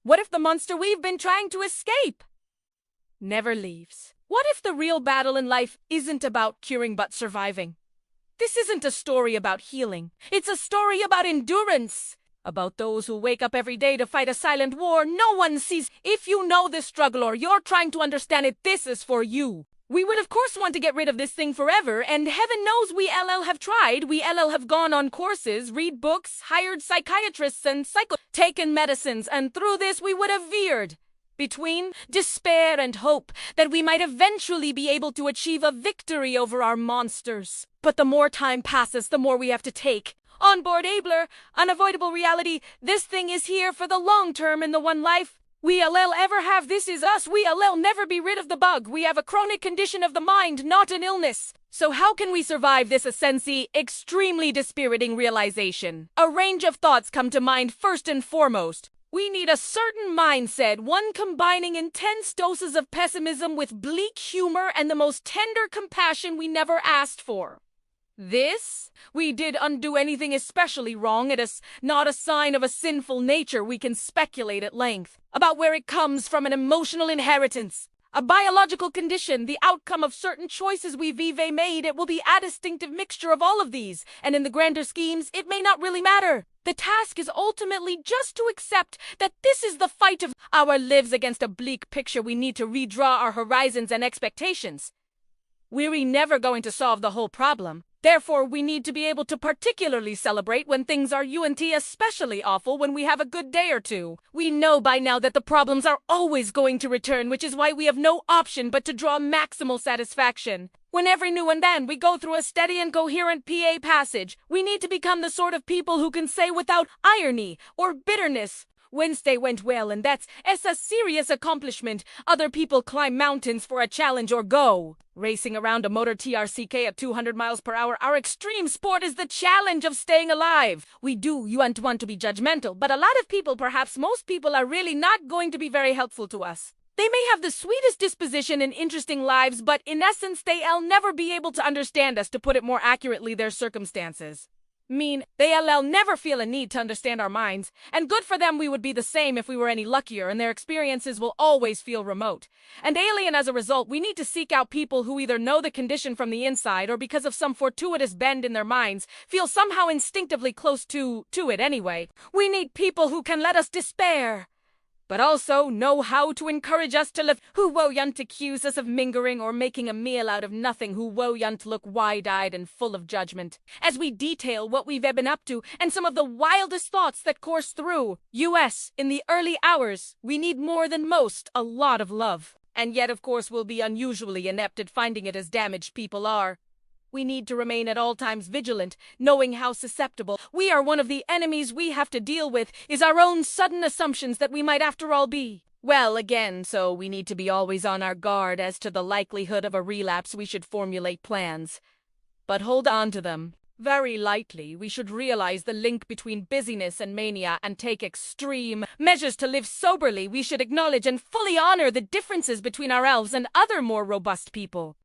What if the monster we've been trying to escape never leaves? What if the real battle in life isn't about curing but surviving? This isn't a story about healing. It's a story about endurance. About those who wake up every day to fight a silent war no one sees. If you know this struggle or you're trying to understand it, this is for you. We would of course want to get rid of this thing forever, and heaven knows we have tried. We have gone on courses, read books, hired psychiatrists and taken medicines, and through this we would have veered between despair and hope that we might eventually be able to achieve a victory over our monsters. But the more time passes, the more we have to take on board Abler, unavoidable reality. This thing is here for the long term in the one life we'll ever have. This is us. We'll never be rid of the bug. We have a chronic condition of the mind, not an illness. So how can we survive this extremely dispiriting realization? A range of thoughts come to mind. First and foremost, we need a certain mindset, one combining intense doses of pessimism with bleak humor and the most tender compassion we never asked for. This, we did undo anything especially wrong. It is not a sign of a sinful nature. We can speculate at length about where it comes from, an emotional inheritance, a biological condition, the outcome of certain choices we've made. It will be a distinctive mixture of all of these, and in the grander schemes, it may not really matter. The task is ultimately just to accept that this is the fight of our lives against a bleak picture. We need to redraw our horizons and expectations. We're never going to solve the whole problem. Therefore, we need to be able to particularly celebrate when things are especially awful when we have a good day or two. We know by now that the problems are always going to return, which is why we have no option but to draw maximal satisfaction. When every now and then we go through a steady and coherent PA passage, we need to become the sort of people who can say without irony or bitterness, Wednesday went well, and that's a serious accomplishment. Other people climb mountains for a challenge or go racing around a motor TRCK at 200 miles per hour. Our extreme sport is the challenge of staying alive. We do want to be judgmental, but a lot of people, perhaps most people, are really not going to be very helpful to us. They may have the sweetest disposition and interesting lives, but in essence, they'll never be able to understand us, to put it more accurately, their circumstances. They'll never feel a need to understand our minds, and good for them. We would be the same if we were any luckier, and their experiences will always feel remote and alien. As a result, we need to seek out people who either know the condition from the inside or, because of some fortuitous bend in their minds, feel somehow instinctively close to it anyway. We need people who can let us despair, but also know how to encourage us to live, who won't accuse us of mingering or making a meal out of nothing, who won't look wide-eyed and full of judgment as we detail what we've been up to and some of the wildest thoughts that course through us in the early hours. We need more than most a lot of love, and yet of course we'll be unusually inept at finding it, as damaged people are. We need to remain at all times vigilant, knowing how susceptible we are. One of the enemies we have to deal with is our own sudden assumptions that we might after all be well again, so we need to be always on our guard as to the likelihood of a relapse. We should formulate plans, but hold on to them very lightly. We should realize the link between busyness and mania and take extreme measures to live soberly. We should acknowledge and fully honor the differences between our elves and other more robust people.